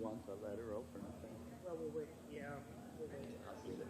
wants a letter opener thing. Well, we'll wait, yeah, we'll wait. I'll get it.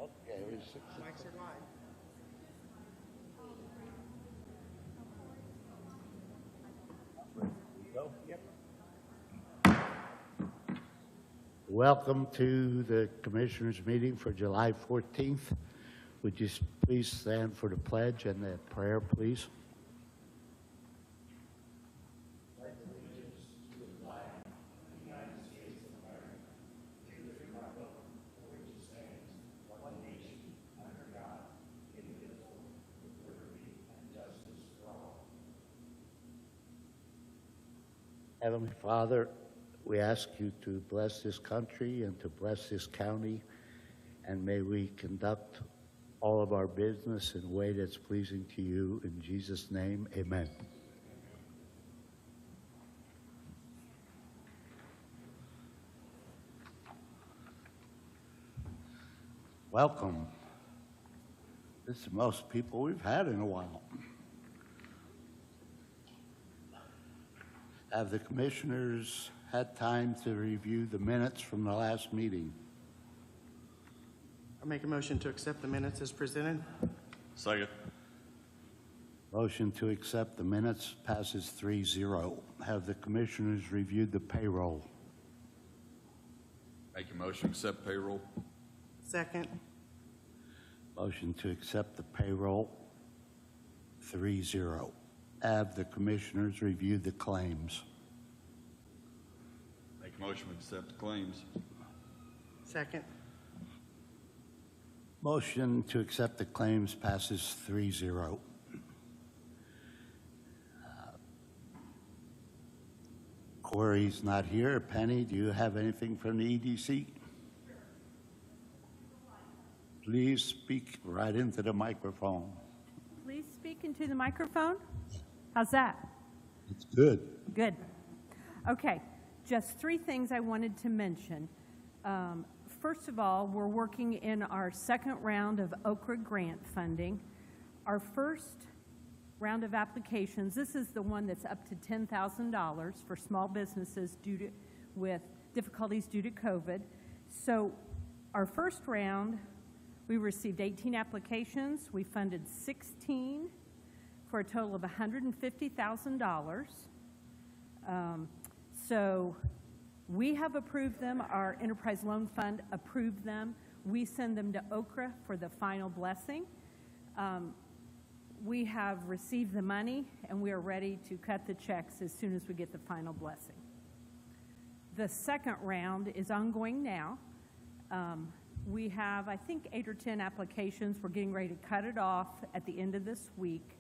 Okay, it was 6 Mics are live. Go. Yep. Welcome to the Commissioners' meeting for July 14th. Would you please stand for the pledge and the prayer, please? Heavenly Father, we ask you to bless this country and to bless this county, and may we conduct all of our business in a way that's pleasing to you. In Jesus' name, amen. Welcome. This is the most people we've had in a while. Have the commissioners had time to review the minutes from the last meeting? I make a motion to accept the minutes as presented. Second. Motion to accept the minutes passes 3-0. Have the commissioners reviewed the payroll? Make a motion, accept payroll. Second. Motion to accept the payroll, 3-0. Have the commissioners review the claims. Make a motion, accept the claims. Second. Motion to accept the claims passes 3-0. Corey's not here. Penny, do you have anything from the EDC? Please speak right into the microphone. Please speak into the microphone. How's that? It's good. Good. Okay, just 3 things I wanted to mention. First of all, we're working in our second round of Okra grant funding. Our first round of applications, this is the one that's up to $10,000 for small businesses with difficulties due to COVID. So our first round, we received 18 applications. We funded 16 for a total of $150,000. So we have approved them. Our Enterprise Loan Fund approved them. We send them to Okra for the final blessing. We have received the money, and we are ready to cut the checks as soon as we get the final blessing. The second round is ongoing now. We have, I think, 8 or 10 applications. We're getting ready to cut it off at the end of this week,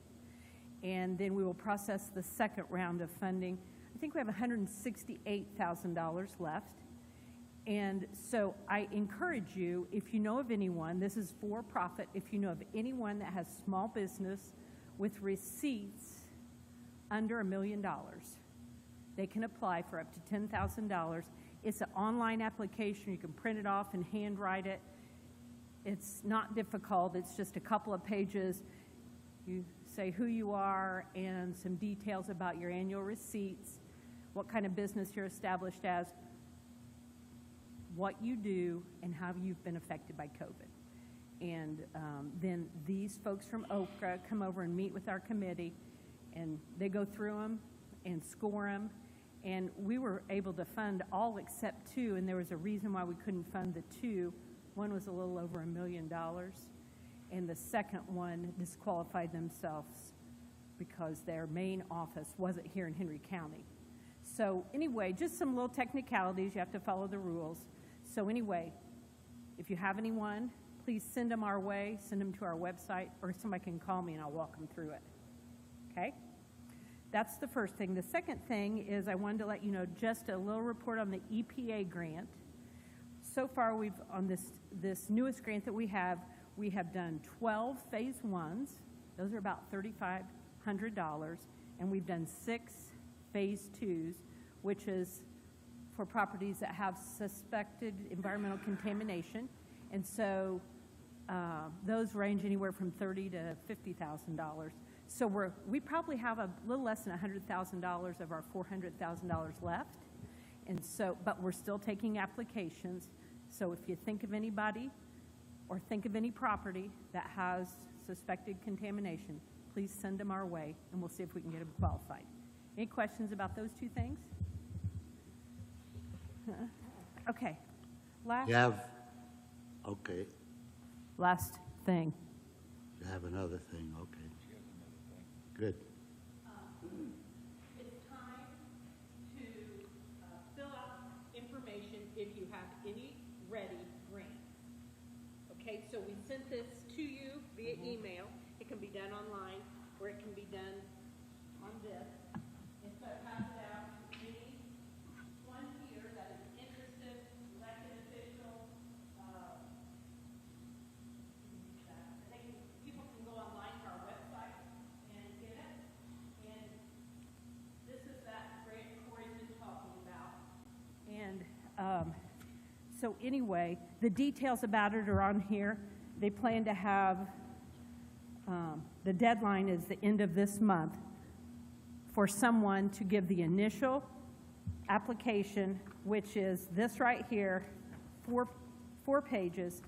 and then we will process the second round of funding. I think we have $168,000 left. And so I encourage you, if you know of anyone, this is for profit, if you know of anyone that has small business with receipts under $1 million, they can apply for up to $10,000. It's an online application. You can print it off and handwrite it. It's not difficult. It's just a couple of pages. You say who you are and some details about your annual receipts, what kind of business you're established as, what you do, and how you've been affected by COVID. And then these folks from Okra come over and meet with our committee, and they go through them and score them. And we were able to fund all except 2, and there was a reason why we couldn't fund the 2. One was a little over $1 million, and the second one disqualified themselves because their main office wasn't here in Henry County. So anyway, just some little technicalities. You have to follow the rules. So anyway, if you have anyone, please send them our way, send them to our website, or somebody can call me and I'll walk them through it. Okay? That's the first thing. The second thing is I wanted to let you know just a little report on the EPA grant. So far, we've on this newest grant that we have done 12 phase 1s. Those are about $3,500, and we've done 6 phase 2s, which is for properties that have suspected environmental contamination. And so those range anywhere from $30,000 to $50,000. So we probably have a little less than $100,000 of our $400,000 left. And so, but we're still taking applications. So if you think of anybody or think of any property that has suspected contamination, please send them our way, and we'll see if we can get them qualified. Any questions about those 2 things? Okay. Okay, Last thing. you have another thing, okay. Good. It's time to fill out information if you have any ready grants. Okay, so we sent this to you via email. It can be done online, or it can be done on this. And so pass it out to anyone here that is interested, elected official. I think people can go online to our website and get it. And this is that grant Corey's been talking about. And so anyway, the details about it are on here. They plan to have, the deadline is the end of this month for someone to give the initial application, which is this right here, 4 pages,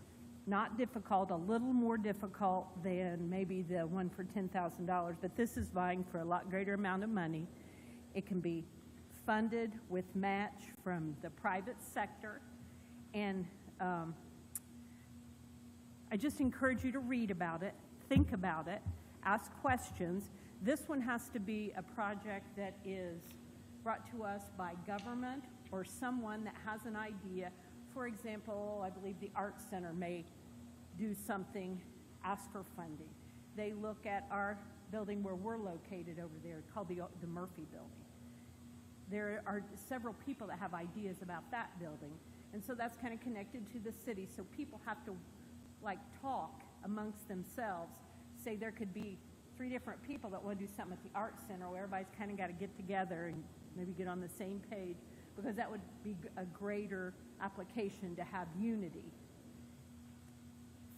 not difficult, a little more difficult than maybe the one for $10,000, but this is vying for a lot greater amount of money. It can be funded with match from the private sector, And I just encourage you to read about it, think about it, ask questions. This one has to be a project that is brought to us by government or someone that has an idea. For example, I believe the Arts Center may do something, ask for funding. They look at our building where we're located over there, called the Murphy Building. There are several people that have ideas about that building. And so that's kind of connected to the city. So people have to like talk amongst themselves. Say there could be 3 different people that want to do something at the Arts Center where everybody's kind of got to get together and maybe get on the same page, because that would be a greater application to have unity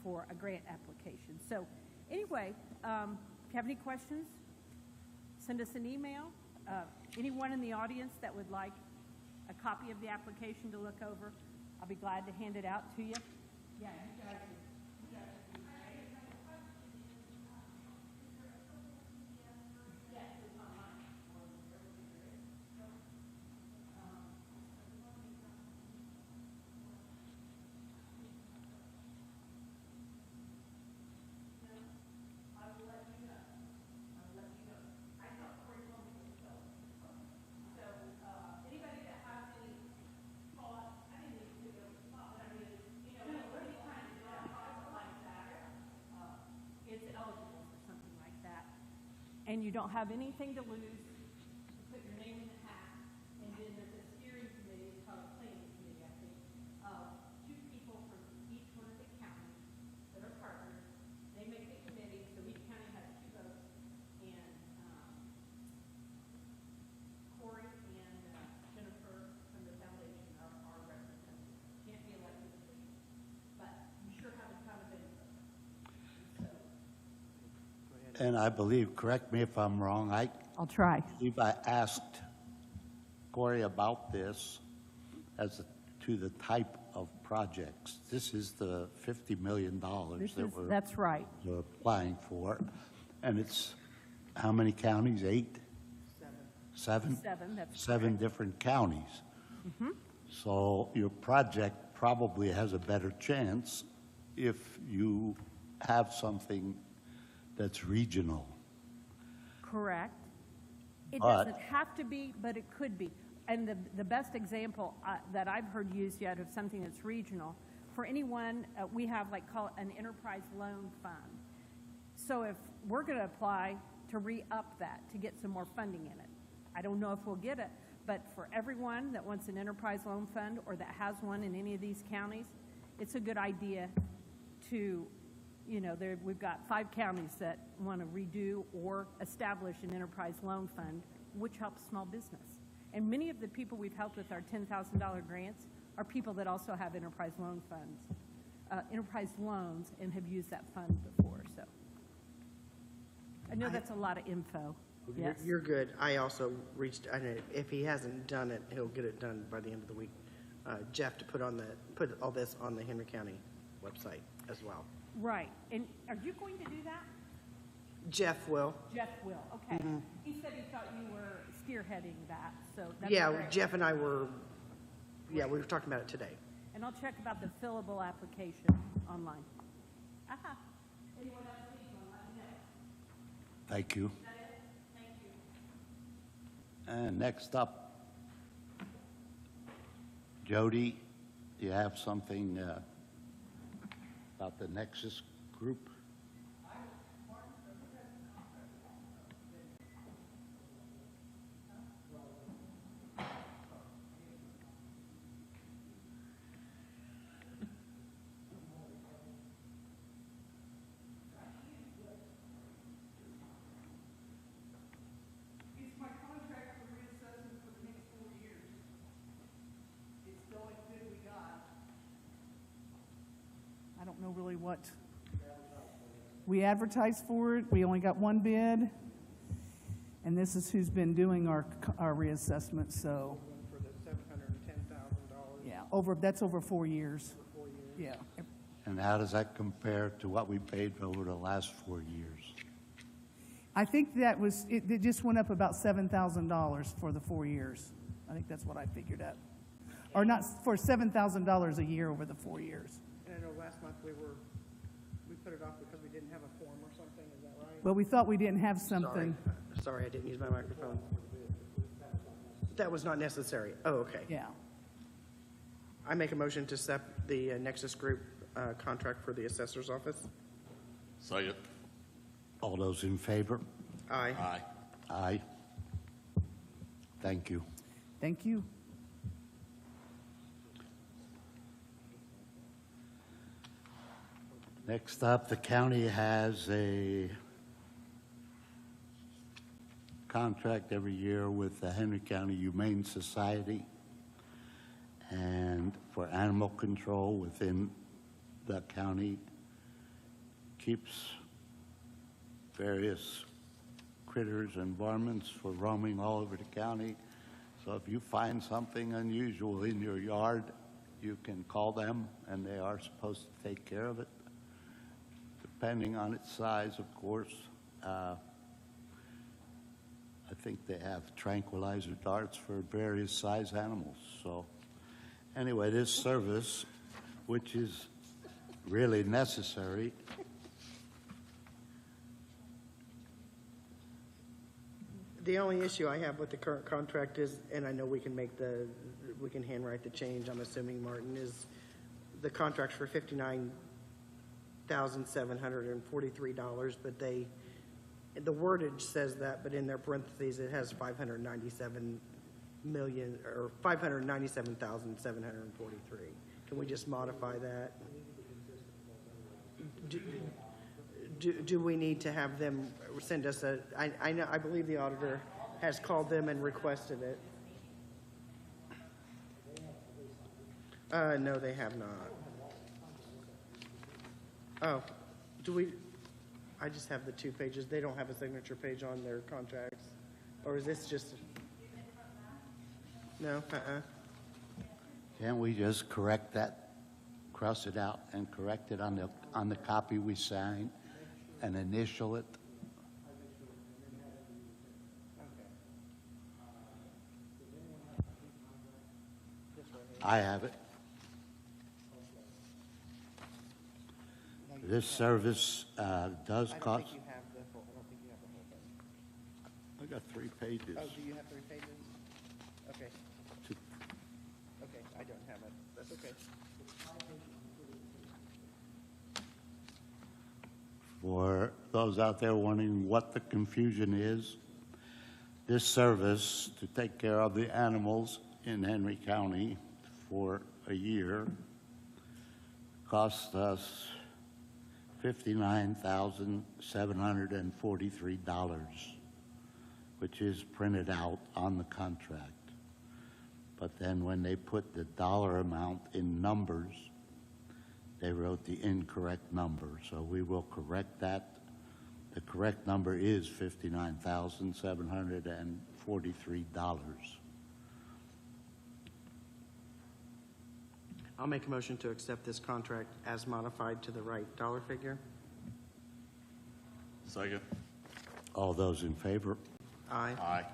for a grant application. So anyway, if you have any questions, send us an email. Anyone in the audience that would like a copy of the application to look over, I'll be glad to hand it out to you. Yeah, you guys. And you don't have anything to lose. Put your name in the hat, and then there's a steering committee, it's called a planning committee, I think, of 2 people from each one of the counties that are partners. They make the committee, so each county has 2 votes, and Corey and Jennifer from the foundation are representatives. Can't be elected officials, but you sure have a ton of input. So. And I believe, correct me if I'm wrong, I'll try. believe I asked Corey about this as to the type of projects. This is the $50 million That's right. we're applying for. And it's how many counties? 8? 7? 7, that's 7 different counties. So your project probably has a better chance if you have something that's regional. correct. It But- doesn't have to be, but it could be. And the best example that I've heard used yet of something that's regional, for anyone, we have call it an enterprise loan fund. So if we're going to apply to re-up that, to get some more funding in it, I don't know if we'll get it, but for everyone that wants an enterprise loan fund or that has one in any of these counties, it's a good idea to, we've got 5 counties that want to redo or establish an enterprise loan fund, which helps small business. And many of the people we've helped with our $10,000 grants are people that also have enterprise loan funds, enterprise loans, and have used that fund before. So I know that's a lot of info. Yes. You're good. I also reached, I know if he hasn't done it, he'll get it done by the end of the week. Jeff to put all this on the Henry County website as well. Right. And are you going to do that? Jeff will. Jeff will. Okay. He said he thought you were spearheading that, so that's Yeah, great. Jeff and I were, we were talking about it today. And I'll check about the fillable application online. Aha. Anyone else needs one, let me know. Thank you. Is that it? Thank you. And next up, Jody, do you have something about the Nexus Group? It's my contract for reassessment for the next 4 years. It's the only bid we got. I don't know really what. We advertised for it, we only got 1 bid, and this is who's been doing our reassessment, so, For the $710,000. yeah, that's over 4 years. Yeah. And how does that compare to what we paid over the last 4 years? I think that was, it just went up about $7,000 for the 4 years. I think that's what I figured out. or not, for $7,000 a year over the 4 years. And I know last month we put it off because we didn't have a form or something, is that right? But we thought we didn't have Sorry, something. sorry, I didn't use my microphone. That was not necessary. Oh, okay. Yeah. I make a motion to accept the Nexus Group contract for the assessor's office. Second. All those in favor? Aye. Aye. Aye. Thank you. Thank you. Next up, the county has a contract every year with the Henry County Humane Society and for animal control within the county, keeps various critters and varmints for roaming all over the county. So if you find something unusual in your yard, you can call them and they are supposed to take care of it, depending on its size, of course. I think they have tranquilizer darts for various size animals. So anyway, this service, which is really necessary, The only issue I have with the current contract is, and I know we can handwrite the change, I'm assuming, Martin, is the contract's for $59,743, but the wordage says that, but in their parentheses, it has 597 million, or 597,743. Can we just modify that? Do we need to have them send us I know, I believe the auditor has called them and requested it. No, they have not. Oh, I just have the 2 pages. They don't have a signature page on their contracts. Or is this just? No, can't we just correct that, cross it out and correct it on the copy we signed and initial it? I have it. This service does I don't cost, think you have the whole, I don't think you have the whole thing. I got 3 pages. Oh, do you have 3 pages? Okay. Two. Okay, I don't have it. That's okay. For those out there wondering what the confusion is, this service to take care of the animals in Henry County for a year cost us $59,743, which is printed out on the contract. But then when they put the dollar amount in numbers, they wrote the incorrect number. So we will correct that. The correct number is $59,743. I'll make a motion to accept this contract as modified to the right dollar figure. Second. All those in favor? Aye. Aye.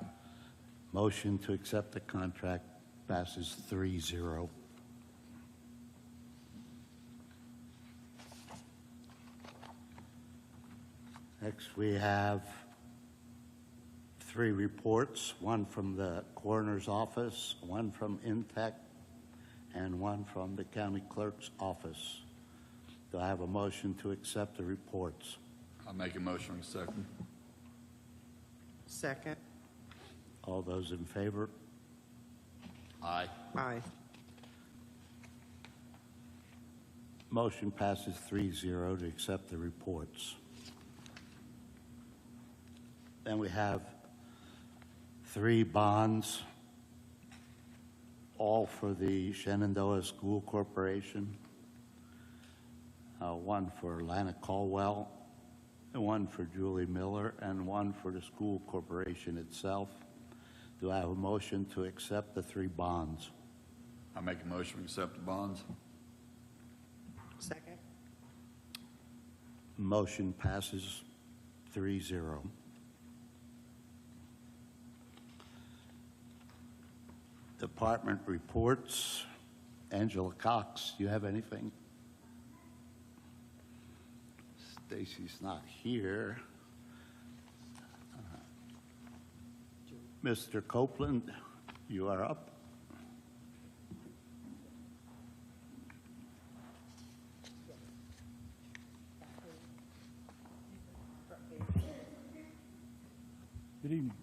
Motion to accept the contract passes 3-0. Next, we have 3 reports, one from the coroner's office, one from Intech, and one from the county clerk's office. Do I have a motion to accept the reports? I make a motion, we second. Second. All those in favor? Aye. Aye. Motion passes 3-0 to accept the reports. Then we have 3 bonds, all for the Shenandoah School Corporation. One for Lana Caldwell, and one for Julie Miller, and one for the school corporation itself. Do I have a motion to accept the 3 bonds? I make a motion, we accept the bonds. Second. Motion passes 3-0. Department reports. Angela Cox, do you have anything? Stacy's not here. Mr. Copeland, you are up. Good evening.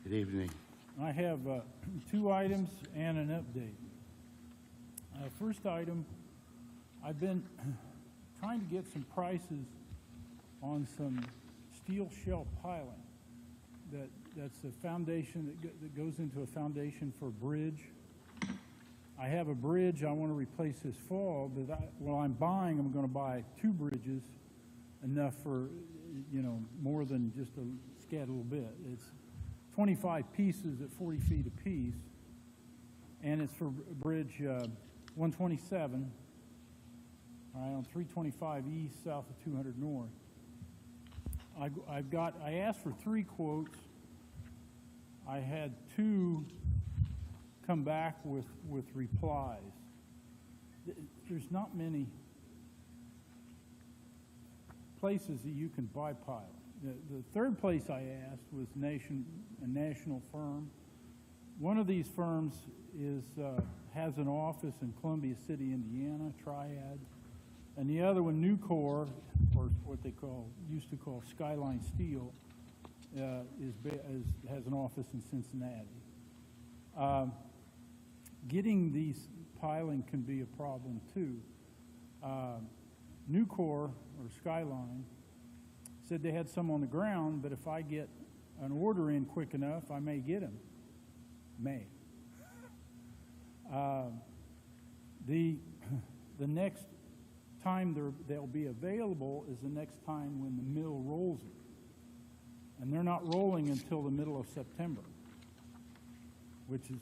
Good evening. I have 2 items and an update. First item, I've been trying to get some prices on some steel shell piling. That's a foundation that goes into a foundation for a bridge. I have a bridge I want to replace this fall, but while I'm buying, I'm going to buy 2 bridges, enough for, more than just a scat a little bit. It's 25 pieces at 40 feet apiece, and it's for bridge 127, all right, on 325 east, south of 200 north. I asked for 3 quotes. I had 2 come back with replies. There's not many places that you can buy piling. The third place I asked was a national firm. One of these firms has an office in Columbia City, Indiana, Triad, and the other one, Nucor, or what they used to call Skyline Steel, has an office in Cincinnati. Getting these piling can be a problem too. Nucor, or Skyline, said they had some on the ground, but if I get an order in quick enough, I may get them. The next time they'll be available is the next time when the mill rolls it. And they're not rolling until the middle of September, which is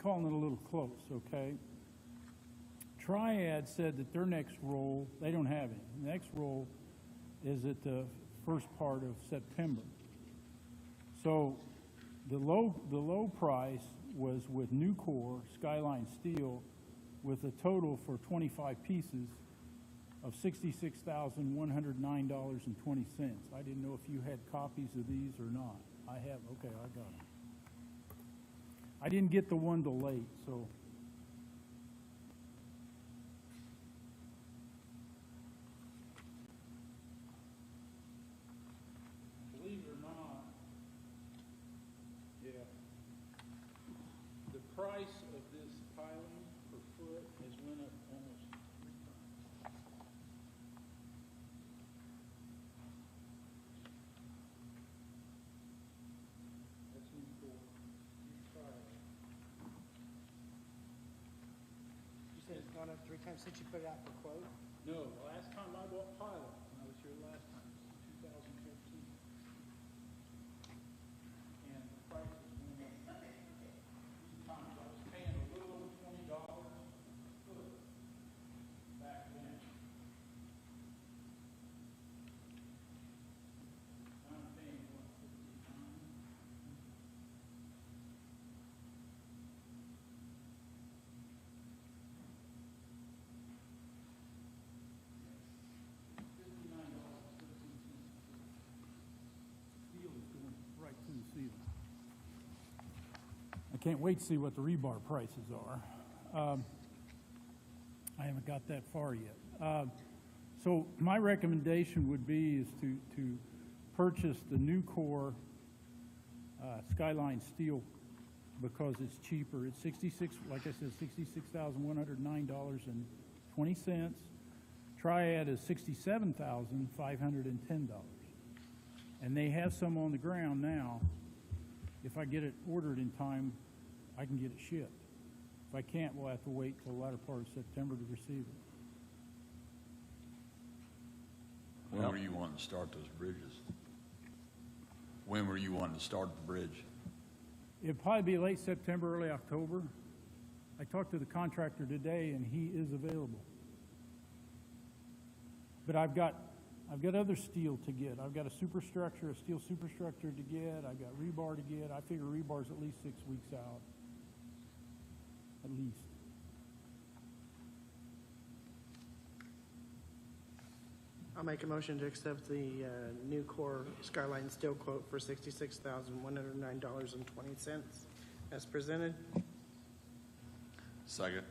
calling it a little close, okay? Triad said that their next roll, they don't have it. The next roll is at the first part of September. So the low price was with Nucor, Skyline Steel, with a total for 25 pieces of $66,109.20. I didn't know if you had copies of these or not. I have. Okay, I got them. I didn't get the one till late, so. Believe it or not, yeah, the price of this piling per foot has went up almost 3 times. That's Nucor. You try it. You said it's gone up 3 times since you put it out for quote? No, the last time I bought pilot, when I was here last time, was 2015. And the prices went up 3 times. I was paying a little over $20 a foot back then. Now I'm paying, what, 59? Steel is going right through the ceiling. I can't wait to see what the rebar prices are. I haven't got that far yet. So my recommendation would be is to purchase the Nucor Skyline Steel because it's cheaper. It's like I said, $66,109.20. Triad is $67,510. And they have some on the ground now. If I get it ordered in time, I can get it shipped. If I can't, we'll have to wait till the latter part of September to receive it. When were you wanting to start those bridges? When were you wanting to start the bridge? It'll probably be late September, early October. I talked to the contractor today, and he is available. But I've got other steel to get. I've got a superstructure, a steel superstructure to get. I've got rebar to get. I figure rebar's at least 6 weeks out. At least. I'll make a motion to accept the new core Skyline steel quote for $66,109.20 as presented. Second.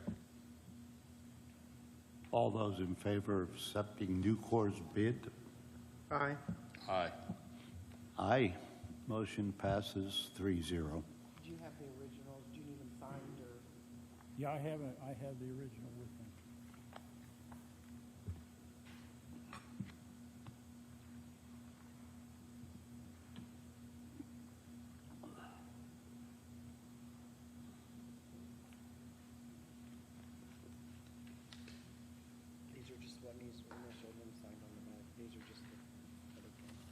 All those in favor of accepting Nucor's bid? Aye. Aye. Aye. Motion passes 3-0. Do you have the originals? Do you need them signed or? Yeah, I have the original with me. These are just what needs initial and signed on the back. These are just the other ones.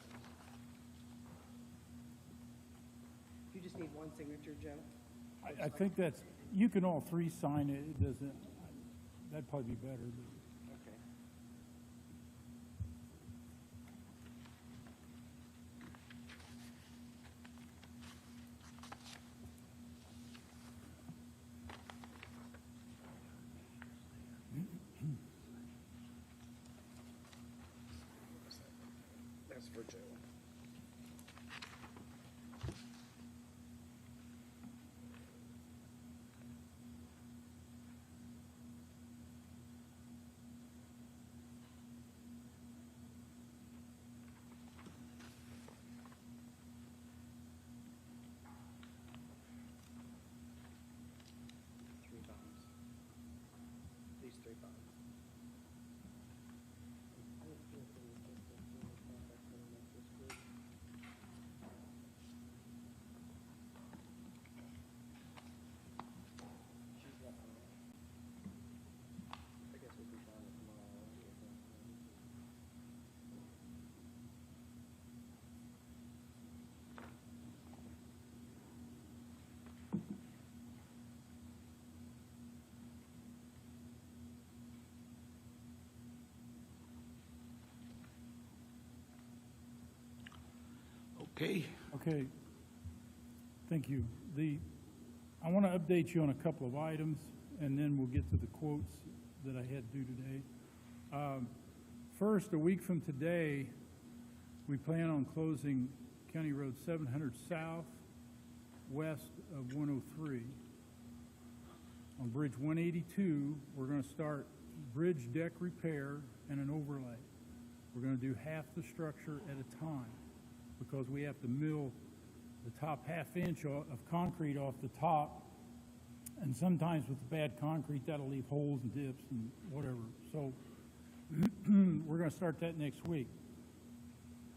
You just need one signature, Joe? I think that's, you can all three sign it, it doesn't, that'd probably be better. But Okay. That's for Joe. Three bonds. These three bonds. I guess we'll be fine with them all. Okay. Okay, thank you. I want to update you on a couple of items, and then we'll get to the quotes that I had due today. First, a week from today, we plan on closing County Road 700 South, west of 103. On Bridge 182, we're going to start bridge deck repair and an overlay. We're going to do half the structure at a time, because we have to mill the top half-inch of concrete off the top, and sometimes with the bad concrete, that'll leave holes and dips and whatever. So we're going to start that next week.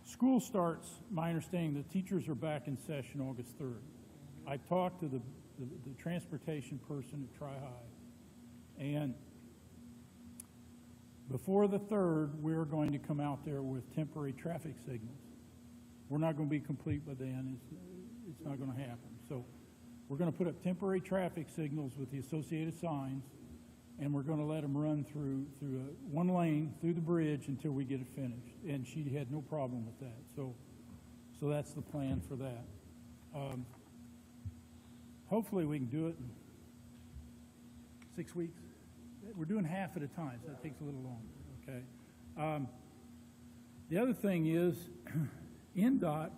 School starts, my understanding, the teachers are back in session August 3rd. I talked to the transportation person at Tri-High, and before the 3rd, we're going to come out there with temporary traffic signals. We're not going to be complete by then. It's not going to happen. So we're going to put up temporary traffic signals with the associated signs, and we're going to let them run through one lane through the bridge until we get it finished. And she had no problem with that. So that's the plan for that. Hopefully we can do it in 6 weeks. We're doing half at a time, so that takes a little longer. Okay. The other thing is, NDOT,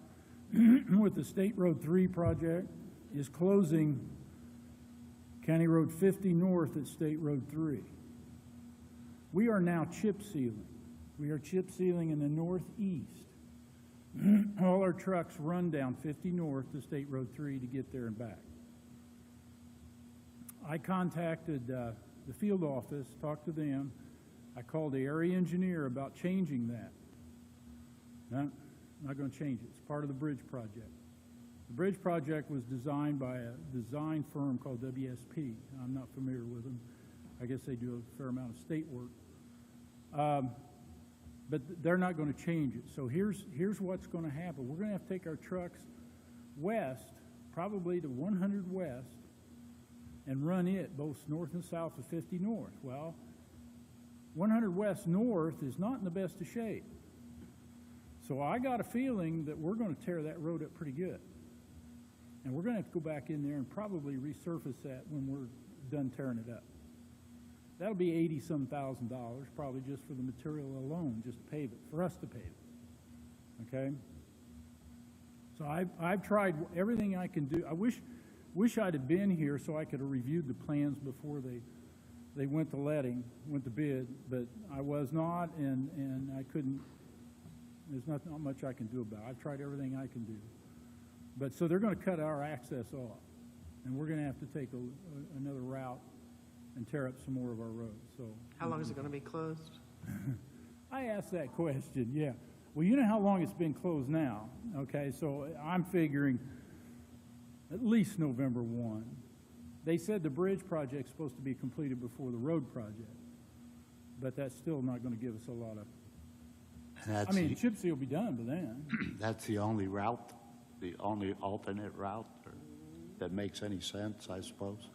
with the State Road 3 project, is closing County Road 50 North at State Road 3. We are now chip sealing. We are chip sealing in the northeast. All our trucks run down 50 North to State Road 3 to get there and back. I contacted the field office, talked to them. I called the area engineer about changing that. No, I'm not going to change it. It's part of the bridge project. The bridge project was designed by a design firm called WSP. I'm not familiar with them. I guess they do a fair amount of state work. But they're not going to change it. So here's what's going to happen. We're going to have to take our trucks west, probably to 100 west, and run it both north and south of 50 north. Well, 100 west north is not in the best of shape. So I got a feeling that we're going to tear that road up pretty good. And we're going to have to go back in there and probably resurface that when we're done tearing it up. that'll be $80-some thousand, probably just for the material alone, just to pave it, for us to pave it, okay? So I've tried everything I can do. I wish I'd have been here so I could have reviewed the plans before they went to bid, but I was not, and I couldn't, there's not much I can do about it. I've tried everything I can do. But, so they're gonna cut our access off, and we're gonna have to take another route and tear up some more of our roads, so. How long is it gonna be closed? I asked that question, yeah. Well, you know how long it's been closed now, okay? So I'm figuring at least November 1. They said the bridge project's supposed to be completed before the road project, but that's still not gonna give us a lot of, And I mean, chip seal will be done by then. that's the only route, the only alternate route that makes any sense, I suppose?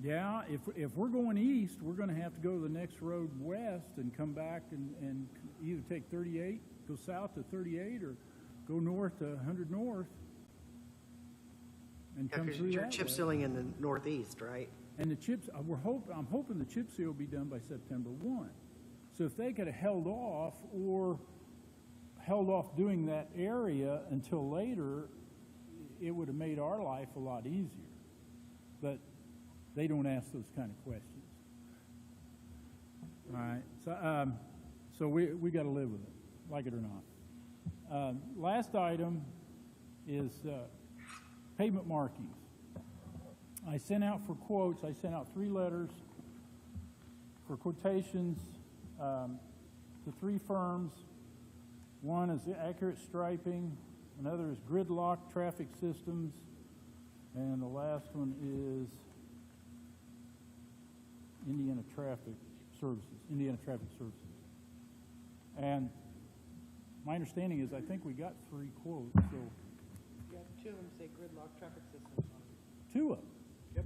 Yeah, if we're going east, we're gonna have to go to the next road west and come back and either take 38, go south to 38, or go north to 100 North and Yeah, come because through you're that chip way. sealing in the northeast, right? And the chips, I'm hoping the chip seal will be done by September 1. So if they could have held off doing that area until later, it would have made our life a lot easier. But they don't ask those kind of questions. All right, so we got to live with it, like it or not. Last item is pavement markings. I sent out for quotes. I sent out 3 letters for quotations to 3 firms. One is Accurate Striping, another is Gridlock Traffic Systems, and the last one is Indiana Traffic Services. And my understanding is I think we got 3 quotes, so Yeah, 2 of them say gridlock traffic systems. 2 of them. Yep.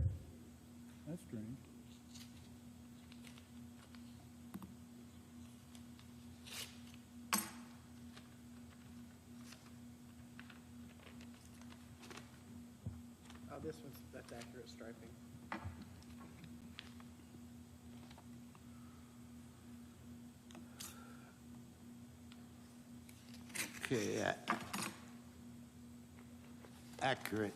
That's strange. Oh, that's Accurate Striping. Okay, Accurate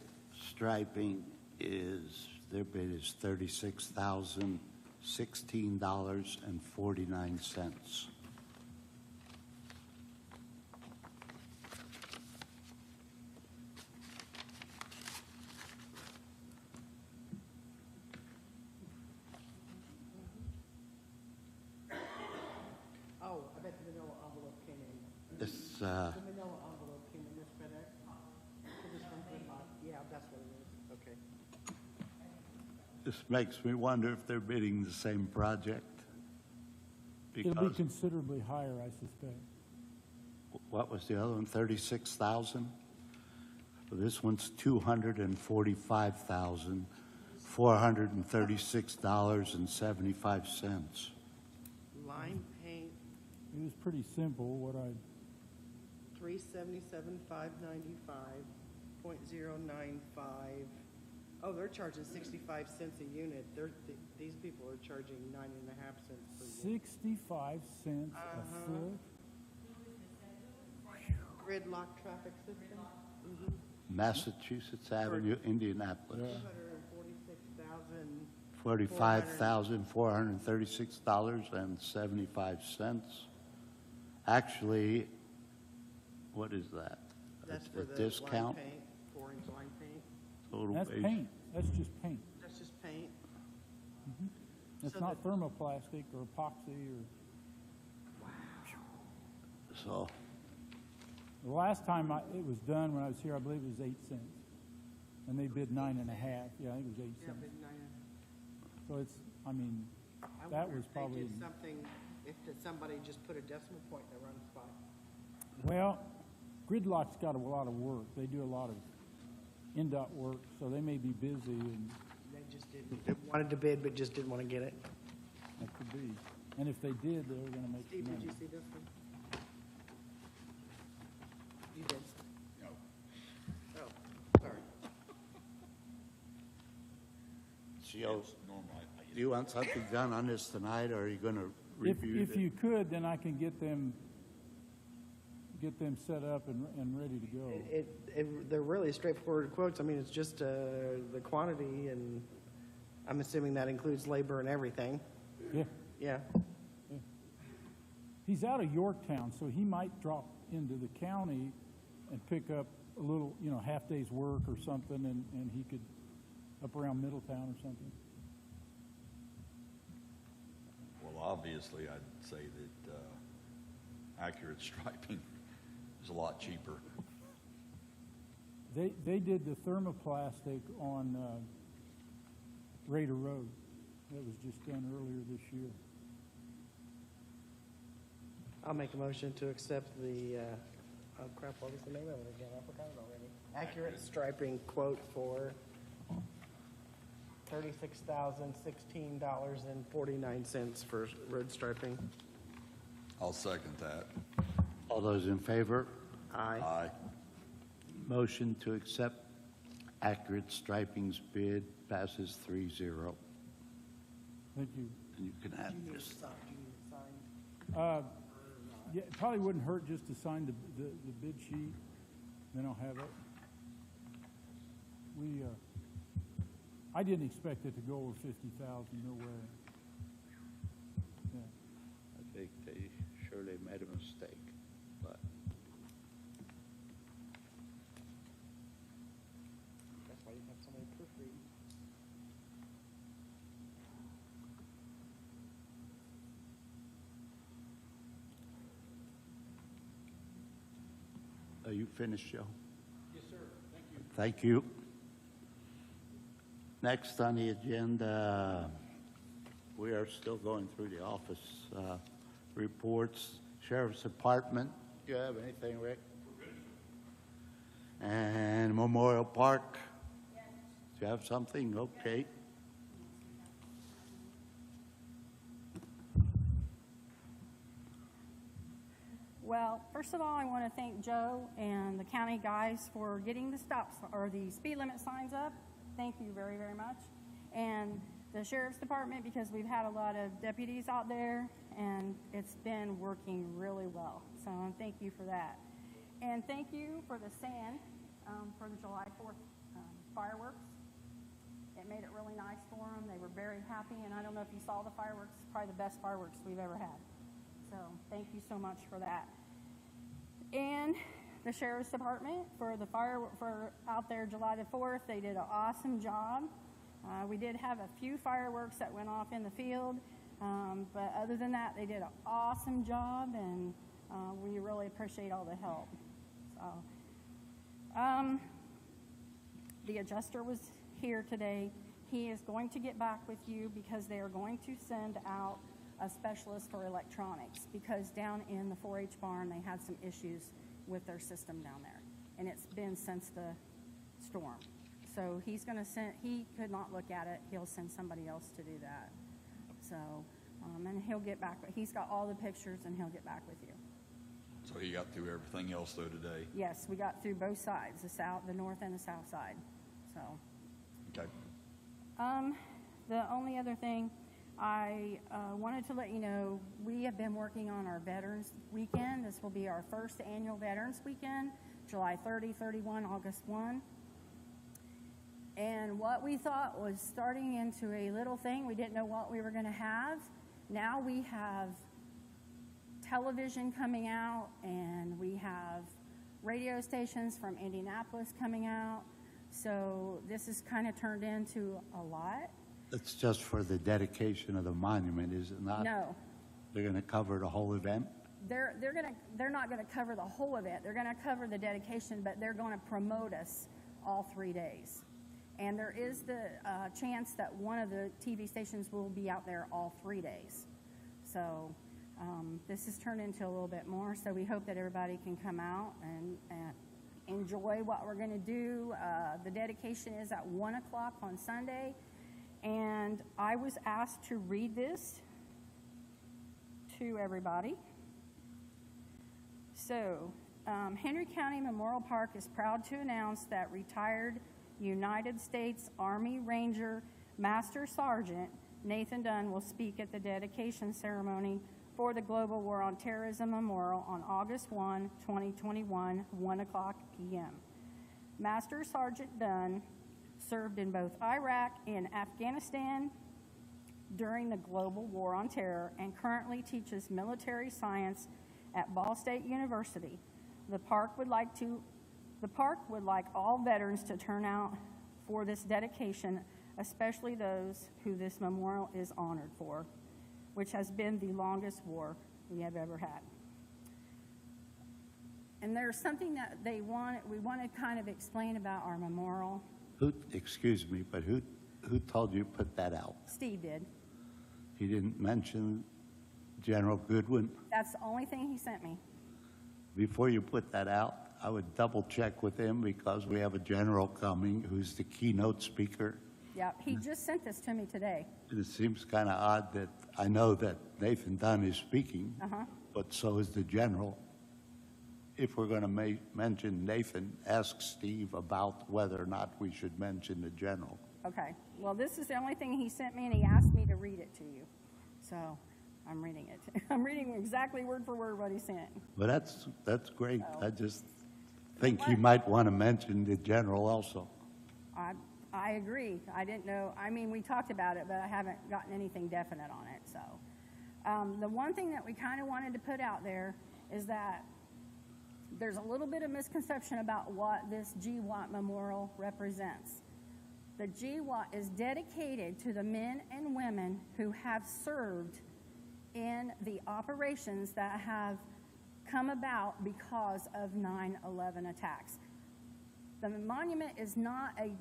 Striping is, their bid is $36,016.49. Oh, I bet the manila envelope came in. This, The manila envelope came in this FedEx. So this one's Gridlock. Yeah, that's what it is. Okay. this makes me wonder if they're bidding the same project. It'll be Because, considerably higher, I suspect. what was the other one, 36,000? Well, this one's $245,436.75. Line paint, It was pretty simple, what I, $377,595.095. Oh, they're charging 65 cents a unit. These people are charging 9.5 cents per unit. 65 cents a foot? Gridlock traffic system, Massachusetts Avenue, Indianapolis. Yeah. $45,436.75. Actually, what is that? that's A for the line discount? paint, 4-inch line paint. Total That's base. paint, that's just paint. That's just paint. It's So not thermoplastic or epoxy or, So, the last time it was done, when I was here, I believe it was 8 cents. And they bid 9.5, yeah, I think it was 8 Yeah, cents. but So it's, I mean, I that wonder was if they probably, did something, if somebody just put a decimal point in the wrong spot. well, Gridlock's got a lot of work. They do a lot of NDOT work, so they may be busy, and They just didn't, they wanted to bid, but just didn't want to get it. that could be. And if they did, they were gonna make Steve, some did you money. see this one? You did? No. Oh, sorry. CO, Yes, normally, Do you want something done on this tonight, or are you going to review it? If you could, then I can get them set up and ready to go. They're really straightforward quotes. I mean, it's just the quantity, and I'm assuming that includes labor and everything. Yeah. Yeah. He's out of Yorktown, so he might drop into the county and pick up a little, half day's work or something, and he could up around Middletown or something. Well, obviously, I'd say that accurate striping is a lot cheaper. They did the thermoplastic on Raider Road. That was just done earlier this year. I'll make a motion to accept the, oh crap, what was the name of it again? I forgot it already. Accurate striping quote for $36,016.49 for road striping. I'll second that. All those in favor? Aye. Aye. Motion to accept Accurate Striping's bid passes 3-0. Thank you. And you can have this. Yeah, it probably wouldn't hurt just to sign the bid sheet, then I'll have it. I didn't expect it to go over 50,000, no way. Yeah. I think they surely made a mistake, but That's why you have so many proofreading. are you finished, Joe? Yes, sir. Thank you. Thank you. Next on the agenda, we are still going through the office reports. Sheriff's Department, do you have anything, Rick? We're good. And Memorial Park? Yes. Do you have something? Okay. Well, first of all, I want to thank Joe and the county guys for getting the the speed limit signs up. Thank you very, very much. And the Sheriff's Department, because we've had a lot of deputies out there, and it's been working really well. So thank you for that. And thank you for the sand for the July 4th fireworks. It made it really nice for them. They were very happy, and I don't know if you saw the fireworks. It's probably the best fireworks we've ever had. So thank you so much for that. And the Sheriff's Department for the for out there July the 4th, they did an awesome job. We did have a few fireworks that went off in the field, but other than that, they did an awesome job, and we really appreciate all the help. So, the adjuster was here today. He is going to get back with you because they are going to send out a specialist for electronics, because down in the 4-H barn they had some issues with their system down there, and it's been since the storm. So he's going to send, he could not look at it, he'll send somebody else to do that. So, and he'll get back, he's got all the pictures and he'll get back with you. So he got through everything else though today? Yes, we got through both sides, the north and the south side, so. Okay. The only other thing, I wanted to let you know, we have been working on our Veterans Weekend. This will be our first annual Veterans Weekend, July 30, 31, August 1. And what we thought was starting into a little thing, we didn't know what we were going to have. Now we have television coming out, and we have radio stations from Indianapolis coming out. So this has kind of turned into a lot. It's just for the dedication of the monument, is it not? No. They're going to cover the whole event? They're not going to cover the whole event. They're going to cover the dedication, but they're going to promote us all 3 days. And there is the chance that one of the TV stations will be out there all 3 days. So this has turned into a little bit more, so we hope that everybody can come out and enjoy what we're going to do. The dedication is at 1 o'clock on Sunday, and I was asked to read this to everybody. So, Henry County Memorial Park is proud to announce that retired United States Army Ranger Master Sergeant Nathan Dunn will speak at the dedication ceremony for the Global War on Terrorism Memorial on August 1, 2021, 1 o'clock p.m. Master Sergeant Dunn served in both Iraq and Afghanistan during the Global War on Terror and currently teaches military science at Ball State University. The park would like all veterans to turn out for this dedication, especially those who this memorial is honored for, which has been the longest war we have ever had. And there's something that we want to kind of explain about our memorial. Excuse me, but who told you to put that out? Steve did. He didn't mention General Goodwin? That's the only thing he sent me. Before you put that out, I would double check with him because we have a general coming who's the keynote speaker. Yeah, he just sent this to me today. And it seems kind of odd that I know that Nathan Dunn is speaking, but so is the general. If we're going to mention Nathan, ask Steve about whether or not we should mention the general. Okay, well, this is the only thing he sent me, and he asked me to read it to you. So I'm reading it. I'm reading exactly word for word what he sent. But that's great. So- I just think you might want to mention the general also. I agree. I didn't know. I mean, we talked about it, but I haven't gotten anything definite on it. So the one thing that we kind of wanted to put out there is that there's a little bit of misconception about what this GWAT memorial represents. The GWAT is dedicated to the men and women who have served in the operations that have come about because of 9/11 attacks. The monument is not a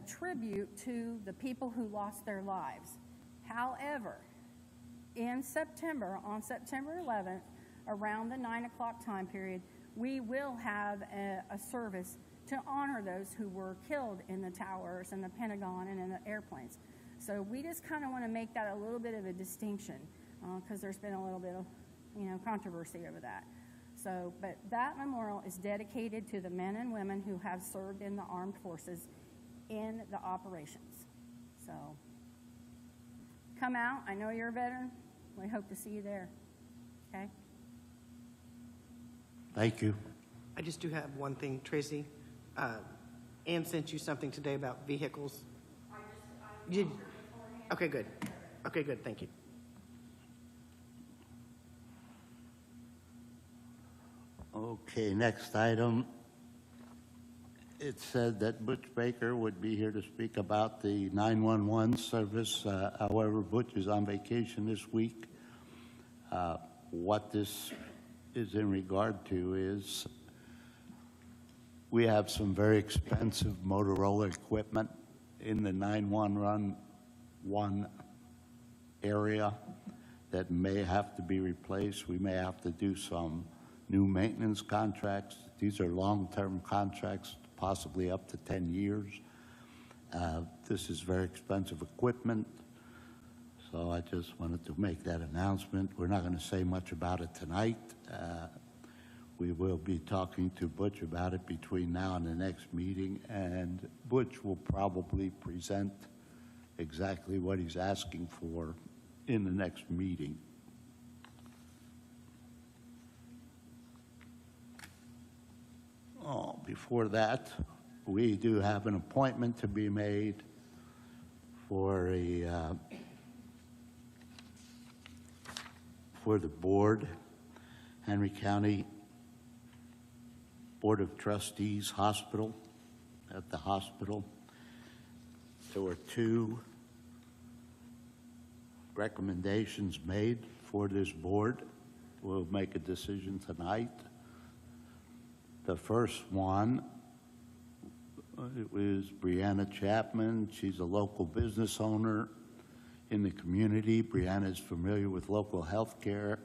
tribute to the people who lost their lives. However, in September, on September 11th, around the 9 o'clock time period, we will have a service to honor those who were killed in the towers and the Pentagon and in the airplanes. So we just kind of want to make that a little bit of a distinction because there's been a little bit of, controversy over that. So, but that memorial is dedicated to the men and women who have served in the armed forces in the operations. So come out. I know you're a veteran. We hope to see you there. Okay? Thank you. I just do have one thing, Tracy. Ann sent you something today about vehicles. Okay, good. Okay, good. Thank you. Okay, next item. It said that Butch Baker would be here to speak about the 911 service. However, Butch is on vacation this week. What this is in regard to is we have some very expensive Motorola equipment in the 911 area that may have to be replaced. We may have to do some new maintenance contracts. These are long-term contracts, possibly up to 10 years. This is very expensive equipment, so I just wanted to make that announcement. We're not going to say much about it tonight. We will be talking to Butch about it between now and the next meeting, and Butch will probably present exactly what he's asking for in the next meeting. Oh, before that, we do have an appointment to be made for the board, Henry County Board of Trustees Hospital, at the hospital. There were 2 recommendations made for this board. We'll make a decision tonight. The first one, it was Brianna Chapman. She's a local business owner in the community. Brianna is familiar with local health care.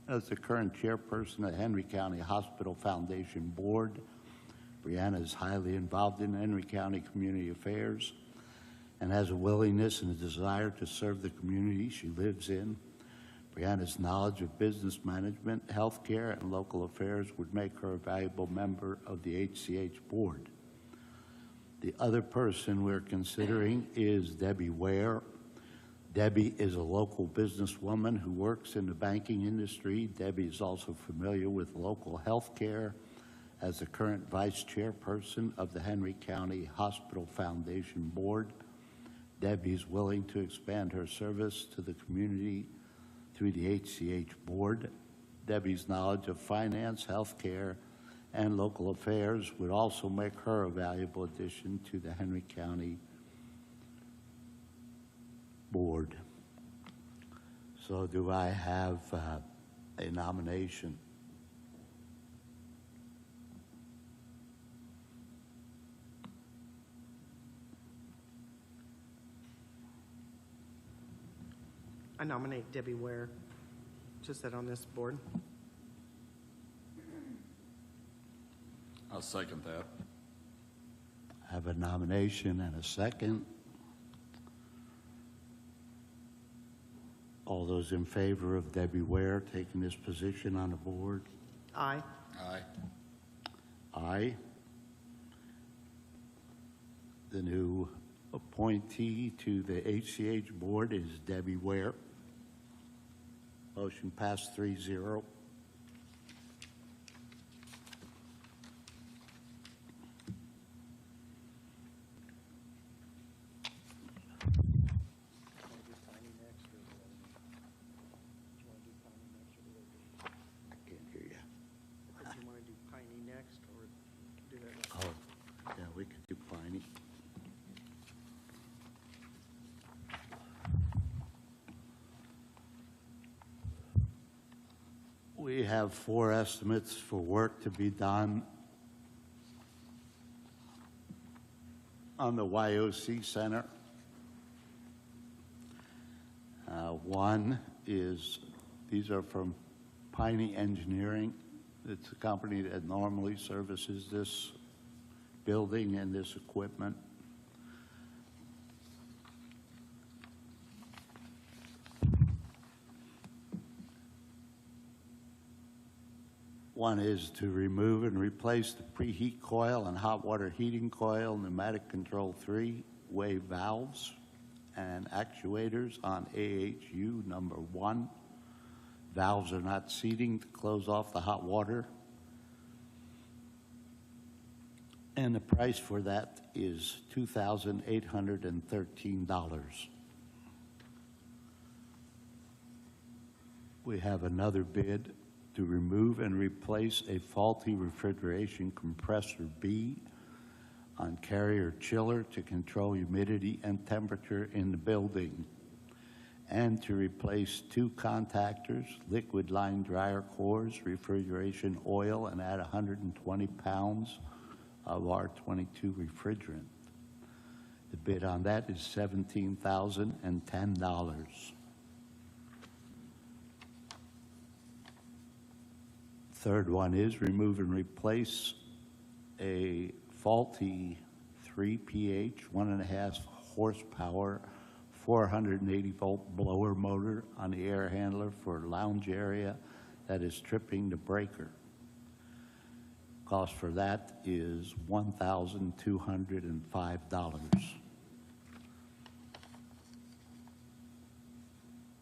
As the current chairperson of the Henry County Hospital Foundation Board, Brianna is highly involved in Henry County community affairs and has a willingness and a desire to serve the community she lives in. Brianna's knowledge of business management, healthcare, and local affairs would make her a valuable member of the HCH board. The other person we're considering is Debbie Ware. Debbie is a local businesswoman who works in the banking industry. Debbie is also familiar with local health care as the current vice chairperson of the Henry County Hospital Foundation Board. Debbie is willing to expand her service to the community through the HCH Board. Debbie's knowledge of finance, healthcare, and local affairs would also make her a valuable addition to the Henry County Board. So do I have a nomination? I nominate Debbie Ware to sit on this board. I'll second that. I have a nomination and a second. All those in favor of Debbie Ware taking this position on the board? Aye. Aye. Aye. The new appointee to the HCH board is Debbie Ware. Motion passed 3-0. I can't hear you. Do you want to do Piney next, or do that? Oh, yeah, we could do Piney. We have 4 estimates for work to be done on the YOC Center. One is, these are from Piney Engineering. It's a company that normally services this building and this equipment. One is to remove and replace the preheat coil and hot water heating coil, pneumatic control 3-way valves and actuators on AHU number 1. Valves are not seating to close off the hot water. And the price for that is $2,813. We have another bid to remove and replace a faulty refrigeration compressor B on carrier chiller to control humidity and temperature in the building, and to replace 2 contactors, liquid line dryer cores, refrigeration oil, and add 120 pounds of R22 refrigerant. The bid on that is $17,010. Third one is remove and replace a faulty 3 pH, 1.5 horsepower, 480-volt blower motor on the air handler for lounge area that is tripping the breaker. Cost for that is $1,205.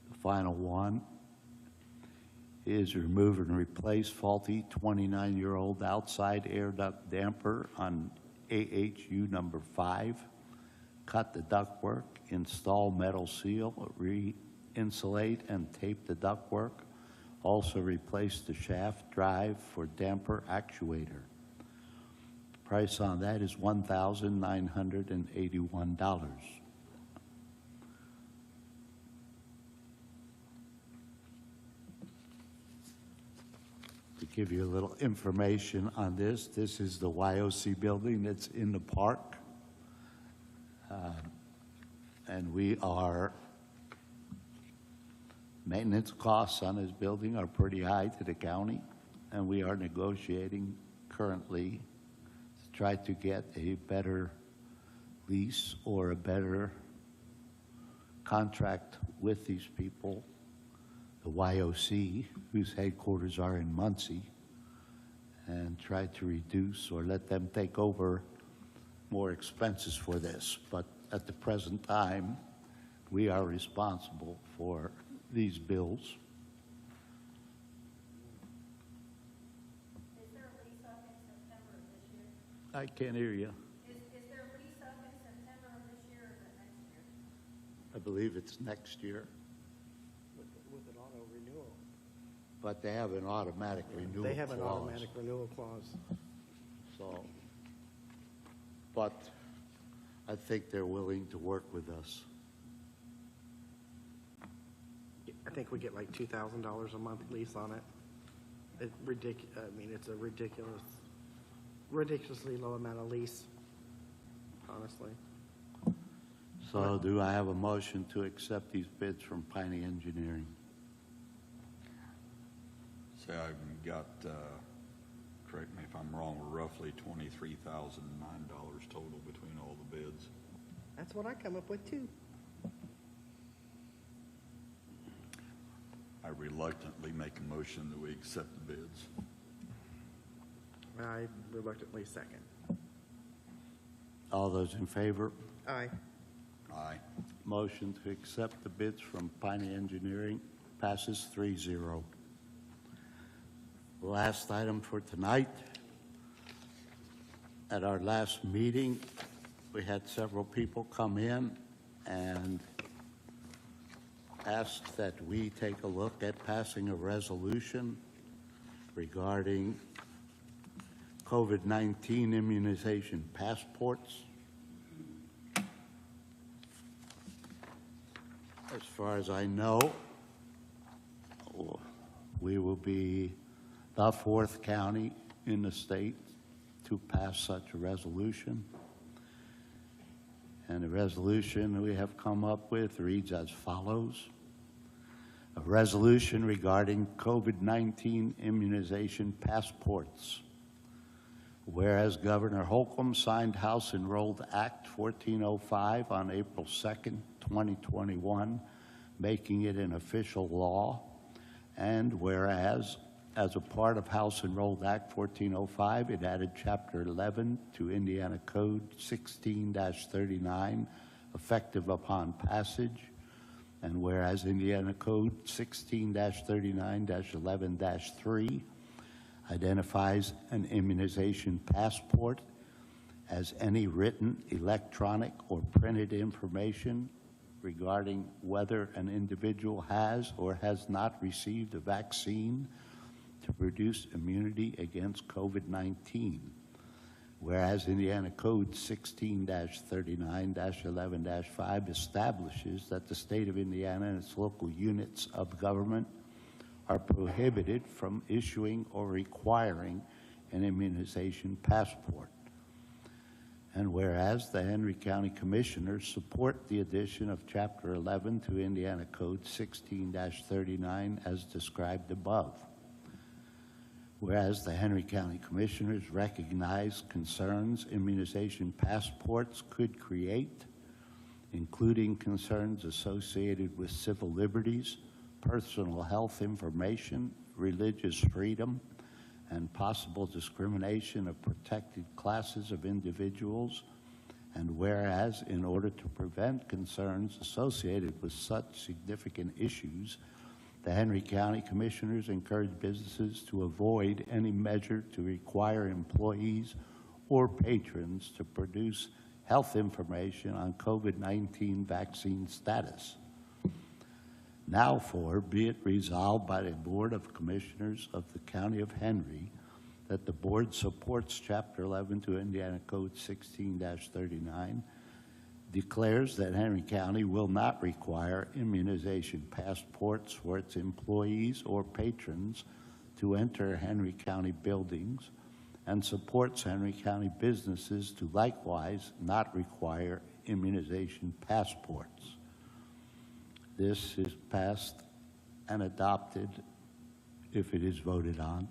The final one is remove and replace faulty 29-year-old outside air duct damper on AHU number 5. Cut the ductwork, install metal seal, re-insulate and tape the ductwork. Also replace the shaft drive for damper actuator. The price on that is $1,981. To give you a little information on this, this is the YOC building that's in the park. And maintenance costs on this building are pretty high to the county, and we are negotiating currently to try to get a better lease or a better contract with these people, the YOC, whose headquarters are in Muncie, and try to reduce or let them take over more expenses for this. But at the present time, we are responsible for these bills. Is there a lease up in September of this year? I can't hear you. Is there a lease up in September of this year or is it next year? I believe it's next year, With an auto renewal. but they have an automatic renewal They have an clause. automatic renewal clause. So, but I think they're willing to work with us. I think we get like $2,000 a month lease on it. I mean, it's a ridiculously low amount of lease, honestly. So do I have a motion to accept these bids from Piney Engineering? Say I've got, correct me if I'm wrong, roughly $23,009 total between all the bids. That's what I come up with too. I reluctantly make a motion that we accept the bids. I reluctantly second. All those in favor? Aye. Aye. Motion to accept the bids from Piney Engineering passes 3-0. Last item for tonight. At our last meeting, we had several people come in and ask that we take a look at passing a resolution regarding COVID-19 immunization passports. As far as I know, we will be the fourth county in the state to pass such a resolution. And the resolution we have come up with reads as follows. A resolution regarding COVID-19 immunization passports. Whereas Governor Holcomb signed House Enrolled Act 1405 on April 2nd, 2021, making it an official law. And whereas, as a part of House Enrolled Act 1405, it added Chapter 11 to Indiana Code 16-39, effective upon passage. And whereas Indiana Code 16-39-11-3 identifies an immunization passport as any written, electronic, or printed information regarding whether an individual has or has not received a vaccine to produce immunity against COVID-19. Whereas Indiana Code 16-39-11-5 establishes that the state of Indiana and its local units of government are prohibited from issuing or requiring an immunization passport. And whereas the Henry County Commissioners support the addition of Chapter 11 to Indiana Code 16-39 as described above. Whereas the Henry County Commissioners recognize concerns immunization passports could create, including concerns associated with civil liberties, personal health information, religious freedom, and possible discrimination of protected classes of individuals. And whereas, in order to prevent concerns associated with such significant issues, the Henry County Commissioners encourage businesses to avoid any measure to require employees or patrons to produce health information on COVID-19 vaccine status. Now be it resolved by the Board of Commissioners of the County of Henry that the Board supports Chapter 11 to Indiana Code 16-39, declares that Henry County will not require immunization passports for its employees or patrons to enter Henry County buildings, and supports Henry County businesses to likewise not require immunization passports. This is passed and adopted, if it is voted on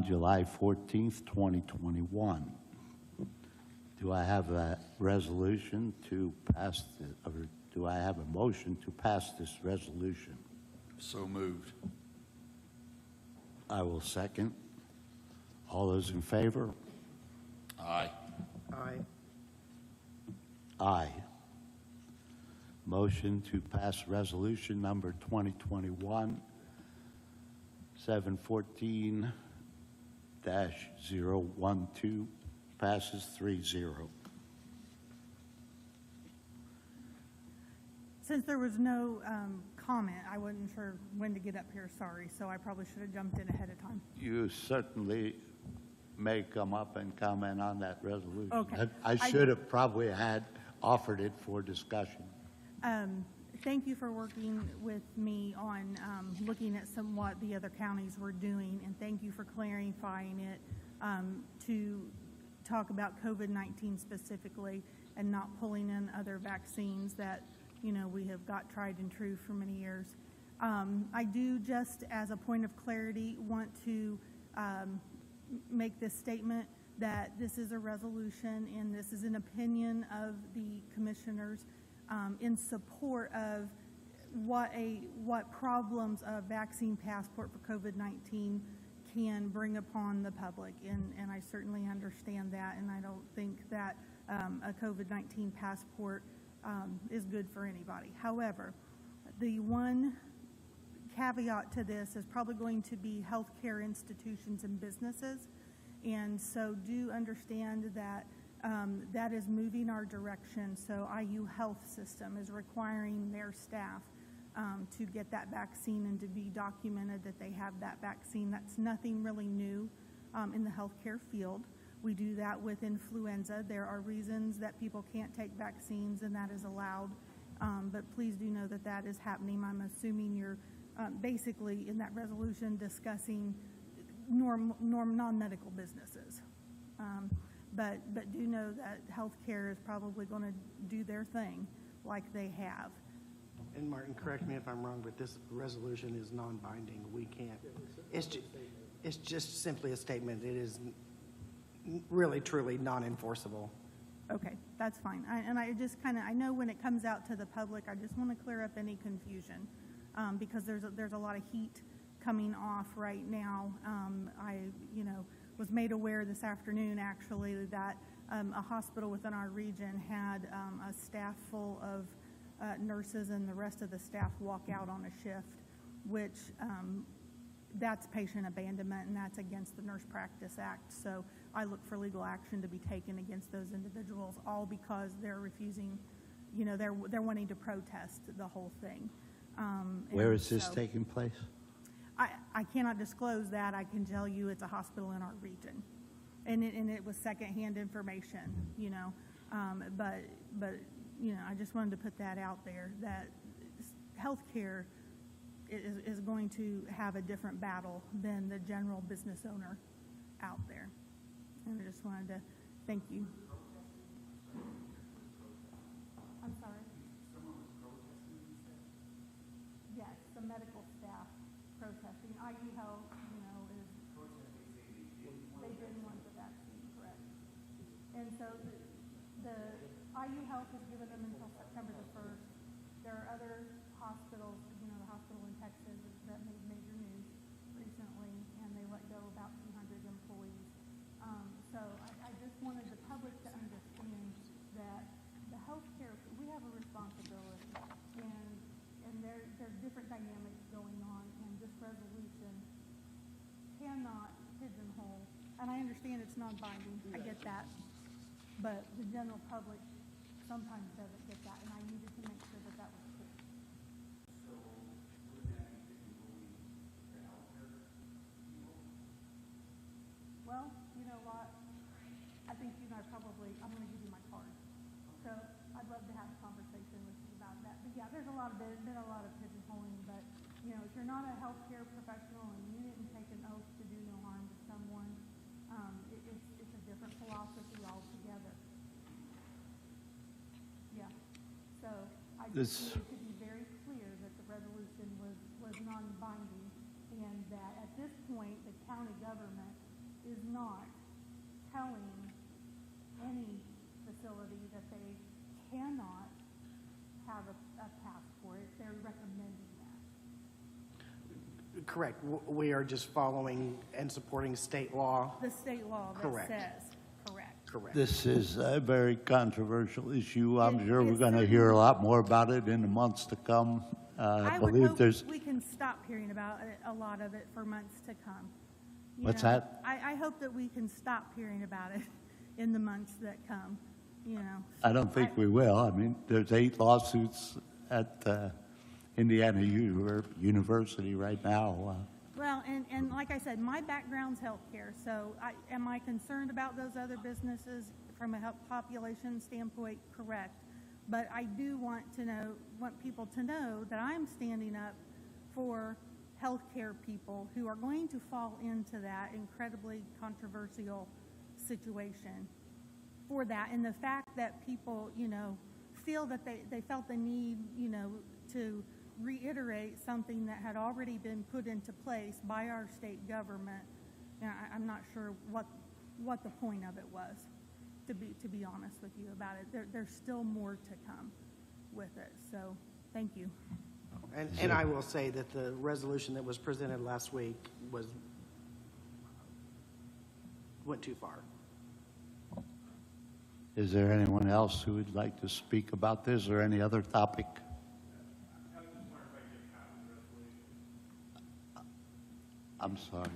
July 14th, 2021. Do I have a resolution to pass, or do I have a motion to pass this resolution? So moved. I will second. All those in favor? Aye. Aye. Aye. Motion to pass resolution number 2021-714-012 passes 3-0. Since there was no comment, I wasn't sure when to get up here, sorry, so I probably should have jumped in ahead of time. You certainly may come up and comment on that resolution. Okay. I should have probably had offered it for discussion. Thank you for working with me on looking at what the other counties were doing, and thank you for clarifying it to talk about COVID-19 specifically and not pulling in other vaccines that, you know, we have got tried and true for many years. I do, just as a point of clarity, want to make this statement that this is a resolution and this is an opinion of the commissioners in support of what problems a vaccine passport for COVID-19 can bring upon the public, and I certainly understand that, and I don't think that a COVID-19 passport is good for anybody. However, the one caveat to this is probably going to be healthcare institutions and businesses, and so do understand that that is moving our direction. So IU Health System is requiring their staff to get that vaccine and to be documented that they have that vaccine. That's nothing really new in the healthcare field. We do that with influenza. There are reasons that people can't take vaccines, and that is allowed. But please do know that that is happening. I'm assuming you're basically in that resolution discussing non-medical businesses. But do know that healthcare is probably going to do their thing like they have. And Martin, correct me if I'm wrong, but this resolution is non-binding. We can't, it's just simply a statement. It is really, truly non-enforceable. Okay, that's fine. I know when it comes out to the public, I just want to clear up any confusion because there's a lot of heat coming off right now. I was made aware this afternoon actually that a hospital within our region had a staff full of nurses and the rest of the staff walk out on a shift, which that's patient abandonment and that's against the Nurse Practice Act. So I look for legal action to be taken against those individuals, all because they're refusing, they're wanting to protest the whole thing. Where is this taking place? I cannot disclose that. I can tell you it's a hospital in our region, and it was secondhand information, but I just wanted to put that out there that healthcare is going to have a different battle than the general business owner out there, and I just wanted to thank you. I'm sorry. Yes, the medical staff protesting. IU Health, is they didn't want the vaccine, correct? And so the IU Health has given them until September the 1st. There are other hospitals, the hospital in Texas that made major news recently, and they let go about 200 employees. So I just wanted the public to understand that the healthcare, we have a responsibility, and there's different dynamics going on, and this resolution cannot pigeonhole, and I understand it's non-binding, I get that, but the general public sometimes doesn't get that, and I needed to make sure that that was clear. Well, you know what, I think you and I probably, I'm going to give you my card, so I'd love to have a conversation with you about that. But yeah, there's been a lot of pigeonholing, but if you're not a healthcare professional and you didn't take an oath to do no harm to someone, it's a different philosophy altogether. Yeah, so I just needed to be very clear that the resolution was non-binding, and that at this point, the county government is not telling any facility that they cannot have a passport. They're recommending that. Correct. We are just following and supporting state law. The state law that Correct. says, correct. Correct. This is a very controversial issue. I'm It- sure we're it going to hear a lot more about it in the months to come. I would believe hope there's, we can stop hearing about it, a lot of it for months to come. You What's know, that? I hope that we can stop hearing about it in the months that come, you know. I don't think we will. I mean, there's 8 lawsuits at Indiana University right now. Well, and like I said, my background's healthcare, so am I concerned about those other businesses from a health population standpoint? Correct. But I do want people to know that I'm standing up for healthcare people who are going to fall into that incredibly controversial situation for that. And the fact that people, feel that they felt the need, to reiterate something that had already been put into place by our state government. I'm not sure what the point of it was, to be honest with you about it. There's still more to come with it, so thank you. And I will say that the resolution that was presented last week went too far. Is there anyone else who would like to speak about this or any other topic? I'm sorry.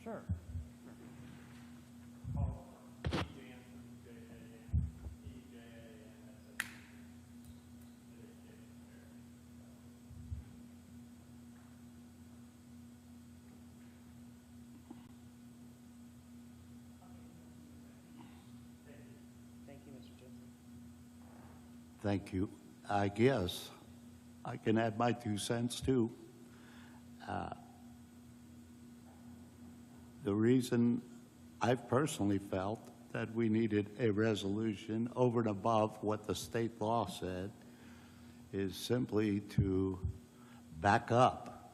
Sure. Thank you, Mr. Jensen. Thank you. I guess I can add my 2 cents too. The reason I've personally felt that we needed a resolution over and above what the state law said is simply to back up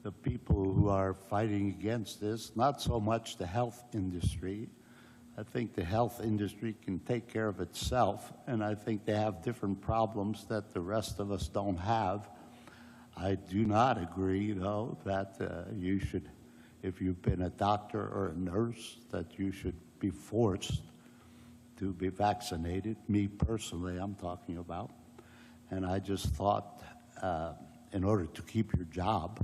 the people who are fighting against this, not so much the health industry. I think the health industry can take care of itself, and I think they have different problems that the rest of us don't have. I do not agree, though, that you should, if you've been a doctor or a nurse, that you should be forced to be vaccinated. Me personally, I'm talking about. And I just thought, in order to keep your job,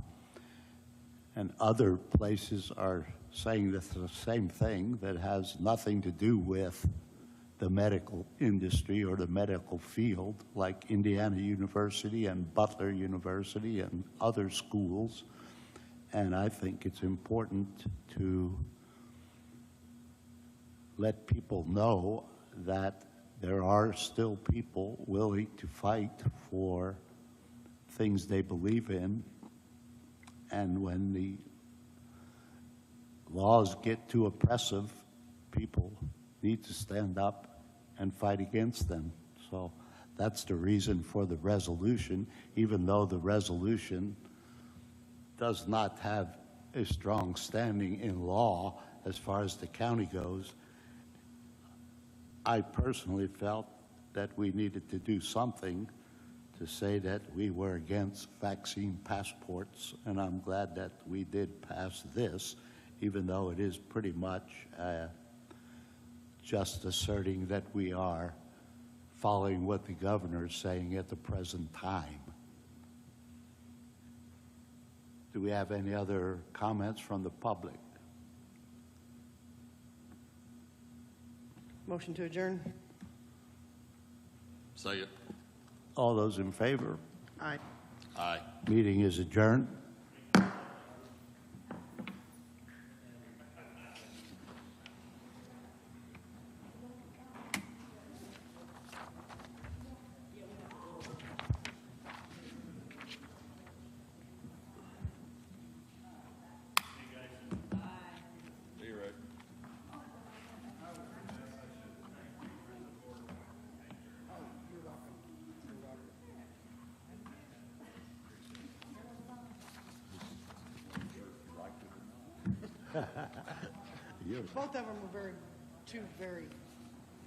and other places are saying the same thing that has nothing to do with the medical industry or the medical field, like Indiana University and Butler University and other schools. And I think it's important to let people know that there are still people willing to fight for things they believe in. And when the laws get too oppressive, people need to stand up and fight against them. So that's the reason for the resolution, even though the resolution does not have a strong standing in law as far as the county goes. I personally felt that we needed to do something to say that we were against vaccine passports, and I'm glad that we did pass this, even though it is pretty much just asserting that we are following what the governor is saying at the present time. Do we have any other comments from the public? Motion to adjourn? Say it. All those in favor? Aye. Aye. Meeting is adjourned. See you, Rick. Both of them were two very